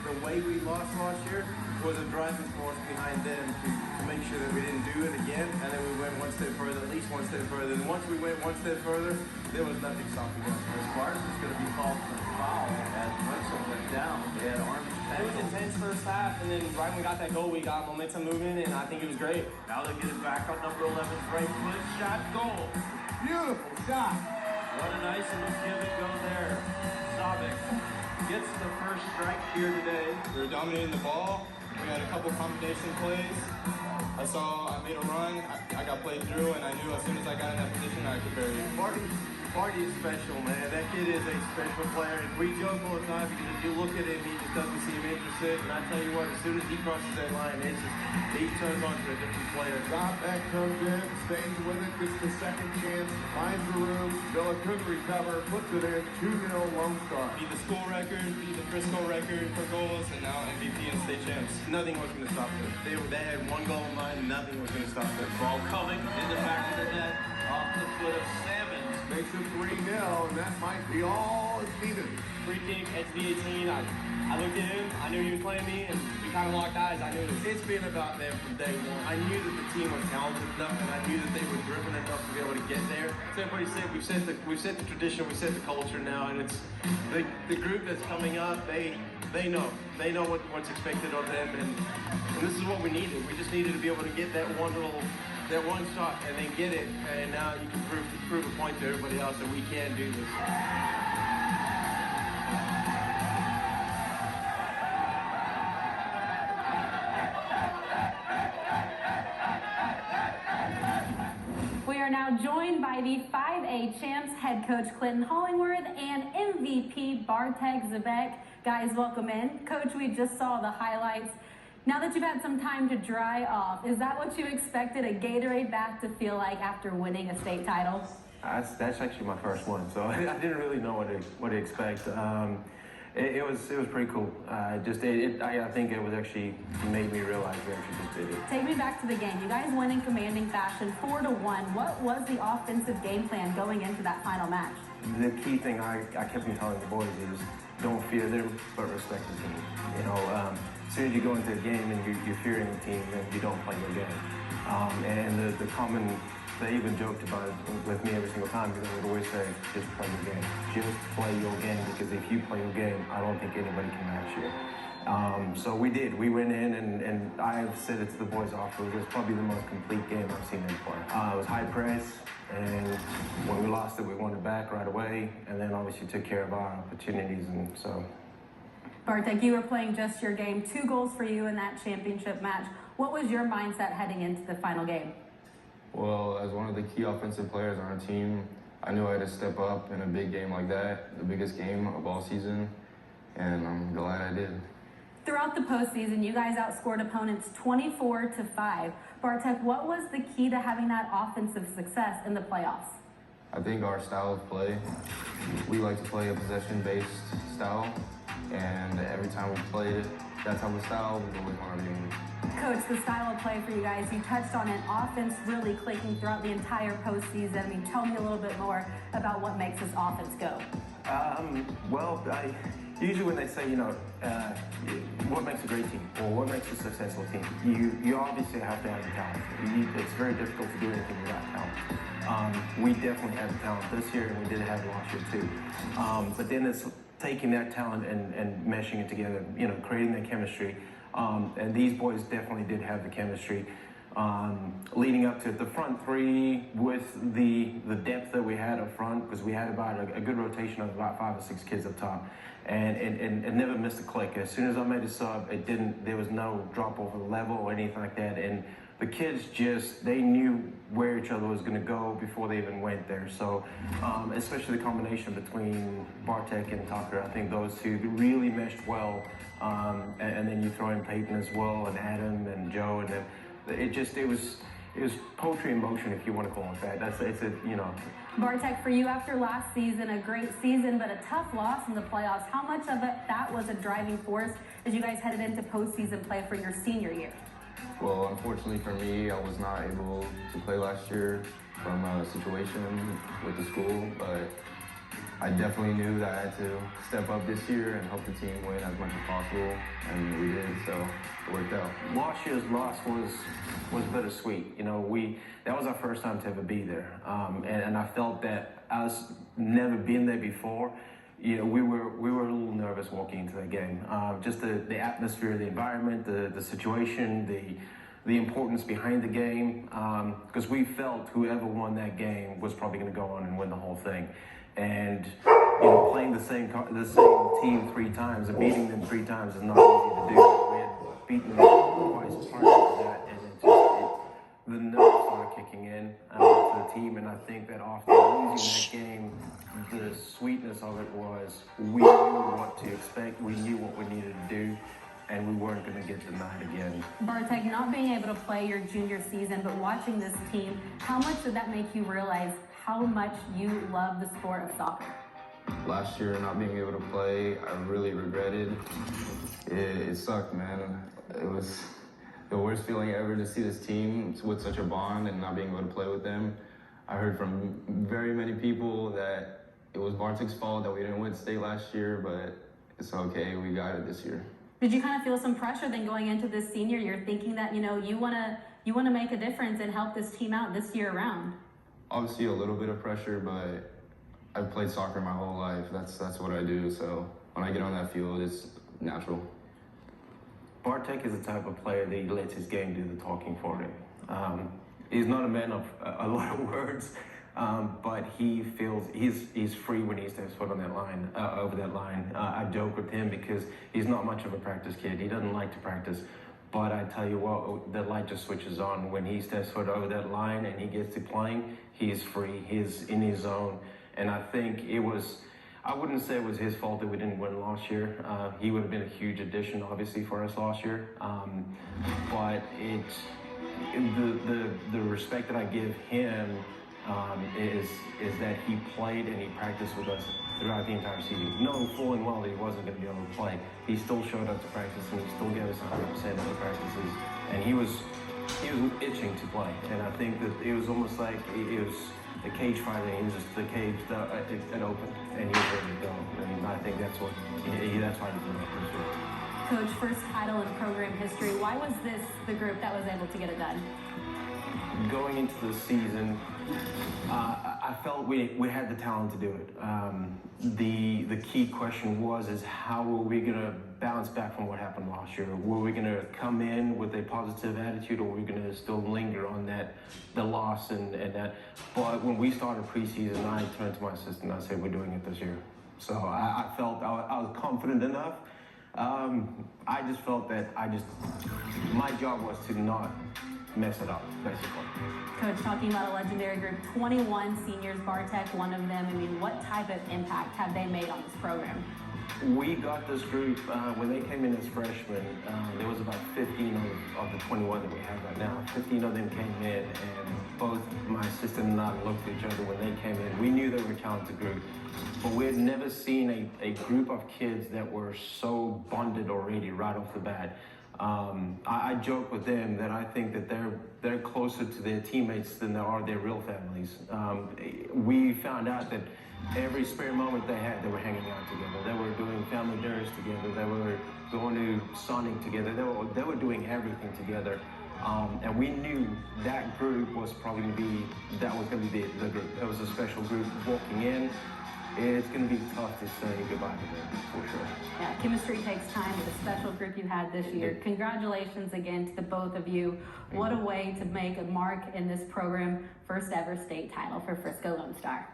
the way we lost last year was a driving force behind them to make sure that we didn't do it again, and then we went one step further, at least one step further. And once we went one step further, there was nothing stopping us. As far as it's going to be called for a foul as Wetzel went down, they had arms. It was intense first half, and then right when we got that goal, we got momentum moving, and I think it was great. Now they get it back on number 11's right foot, shot, goal. Beautiful shot. What a nice little give and go there. Zabek gets the first strike here today. We were dominating the ball. We had a couple combination plays. I made a run, I got played through, and I knew as soon as I got in that position, I could bury it. Barty is special, man. That kid is a special player. And we joke all the time because if you look at him, he just doesn't seem interested. And I tell you what, as soon as he crosses that line, he turns on to a different player. Zabek comes in, stays with it, gets the second chance, finds the room. Villa couldn't recover, puts it in, 2-0 Lone Star. Beat the school record, beat the Frisco record for goals, and now MVP and state champs. Nothing was going to stop them. They had one goal in mind, nothing was going to stop them. Ball coming in the back of the net, off the foot of Salmons. Makes it 3-0, and that might be all it's needed. Free kick, edge the 18. I looked at him, I knew he was playing me, and we kind of locked eyes. I knew it. It's been about them from day one. I knew that the team was talented enough, and I knew that they were driven enough to be able to get there. As everybody said, we've set the tradition, we've set the culture now, and it's the group that's coming up. They know what's expected of them, and this is what we needed. We just needed to be able to get that one shot and then get it, and now you can prove a point to everybody else that we can do this. We are now joined by the 5A champs head coach Clinton Hollingworth and MVP Bartek Zabek. Guys, welcome in. Coach, we just saw the highlights. Now that you've had some time to dry off, is that what you expected a Gatorade bath to feel like after winning a state title? That's actually my first one, so I didn't really know what to expect. It was pretty cool. I think it was actually made me realize we actually just did it. Take me back to the game. You guys win in commanding fashion, 4-1. What was the offensive game plan going into that final match? The key thing I kept on telling the boys is don't fear them, but respect the team. You know, as soon as you go into a game and you're fearing the team, then you don't play your game. And the common, they even joked about it with me every single time because I would always say, just play your game. Just play your game, because if you play your game, I don't think anybody can match you. So we did. We went in, and I've said it to the boys afterwards, it was probably the most complete game I've seen them play. It was high press, and when we lost it, we won it back right away, and then obviously took care of our opportunities, and so. Bartek, you were playing just your game. 2 goals for you in that championship match. What was your mindset heading into the final game? Well, as one of the key offensive players on our team, I knew I had to step up in a big game like that, the biggest game of all season, and I'm glad I did. Throughout the postseason, you guys outscored opponents 24-5. Bartek, what was the key to having that offensive success in the playoffs? I think our style of play, we like to play a possession-based style, and every time we played that type of style, we always want to be winning. Coach, the style of play for you guys, you touched on it, offense really clicking throughout the entire postseason. I mean, tell me a little bit more about what makes this offense go. Usually when they say, what makes a great team or what makes a successful team, you obviously have to have the talent. It's very difficult to do anything without talent. We definitely have the talent this year, and we did have it last year too. But then it's taking that talent and meshing it together, creating that chemistry. And these boys definitely did have the chemistry. Leading up to the front three with the depth that we had up front, because we had about a good rotation of about 5 or 6 kids up top, and never missed a click. As soon as I made a sub, there was no drop off of the level or anything like that. And the kids they knew where each other was going to go before they even went there. So, especially the combination between Bartek and Tucker, I think those two really meshed well. And then you throw in Peyton as well, and Adam and Joe, and then it was poetry in motion, if you want to call it that. Bartek, for you after last season, a great season, but a tough loss in the playoffs. How much of that was a driving force as you guys headed into postseason play for your senior year? Well, unfortunately for me, I was not able to play last year from a situation with the school, but I definitely knew that I had to step up this year and help the team win as much as possible, and we did, so it worked out. Last year's loss was bittersweet. You know, that was our first time to ever be there, and I felt that us never been there before. You know, we were a little nervous walking into that game. Just the atmosphere, the environment, the situation, the importance behind the game, because we felt whoever won that game was probably going to go on and win the whole thing. And you know, playing the same team 3 times and beating them 3 times is not easy to do. We had beaten them twice prior to that, and the nerves started kicking in to the team. And I think that after losing that game, the sweetness of it was we knew what to expect, we knew what we needed to do, and we weren't going to get denied again. Bartek, not being able to play your junior season, but watching this team, how much did that make you realize how much you love the sport of soccer? Last year, not being able to play, I really regretted. It sucked, man. It was the worst feeling ever to see this team with such a bond and not being able to play with them. I heard from very many people that it was Bartek's fault that we didn't win state last year, but it's okay, we got it this year. Did you kind of feel some pressure then going into this senior year, thinking that, you know, you want to make a difference and help this team out this year around? Obviously a little bit of pressure, but I've played soccer my whole life. That's what I do, so when I get on that field, it's natural. Bartek is the type of player that he lets his game do the talking for him. He's not a man of a lot of words, but he feels he's free when he steps foot on that line, over that line. I joke with him because he's not much of a practice kid. He doesn't like to practice. But I tell you what, the light just switches on when he steps foot over that line and he gets to playing. He's free. He's in his zone. And I think I wouldn't say it was his fault that we didn't win last year. He would have been a huge addition, obviously, for us last year. But the respect that I give him is that he played and he practiced with us throughout the entire season, knowing full and well that he wasn't going to be able to play. He still showed up to practice and he still gave us 100% of the practices, and he was itching to play. And I think that it was almost like it was the cage fighting. He was just the cage it opened and he was ready to go. And I think that's why he did it this year. Coach, first title in program history. Why was this the group that was able to get it done? Going into the season, I felt we had the talent to do it. The key question is how were we going to bounce back from what happened last year? Were we going to come in with a positive attitude, or were we going to still linger on the loss and that? But when we started preseason, I turned to my assistant and I said, we're doing it this year. So I felt I was confident enough. I just felt that my job was to not mess it up, basically. Coach, talking about a legendary group, 21 seniors, Bartek, one of them. I mean, what type of impact have they made on this program? We got this group, when they came in as freshmen, there was about 15 of the 21 that we have right now. 15 of them came in, and both my assistant and I looked at each other when they came in. We knew they were a talented group, but we had never seen a group of kids that were so bonded already right off the bat. I joke with them that I think that they're closer to their teammates than they are their real families. We found out that every spare moment they had, they were hanging out together. They were doing family dinners together. They were going to Sonic together. They were doing everything together. And we knew that group was probably going to be the group. It was a special group walking in. It's going to be tough to say goodbye to them, for sure. Yeah, chemistry takes time with a special group you had this year. Congratulations again to the both of you. What a way to make a mark in this program. First ever state title for Frisco Lone Star.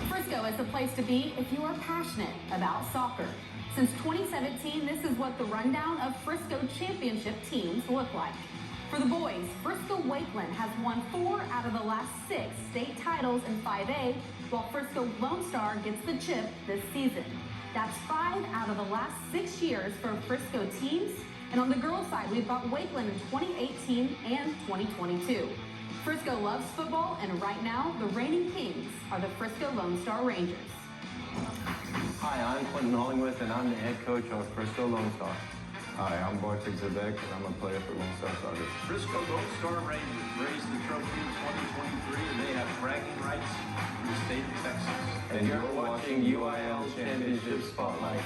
Frisco is the place to be if you are passionate about soccer. Since 2017, this is what the rundown of Frisco championship teams look like. For the boys, Frisco Wakeland has won 4 out of the last 6 state titles in 5A, while Frisco Lone Star gets the chip this season. That's 5 out of the last 6 years for Frisco teams. And on the girls' side, we've got Wakeland in 2018 and 2022. Frisco loves football, and right now, the reigning kings are the Frisco Lone Star Rangers. Hi, I'm Quentin Hollingworth, and I'm the head coach of Frisco Lone Star. Hi, I'm Bartek Zabek, and I'm a player for Lone Star Soccer. Frisco Lone Star Rangers raised the trophy in 2023, and they have bragging rights in the state of Texas. and you're watching UIL Championship Spotlight.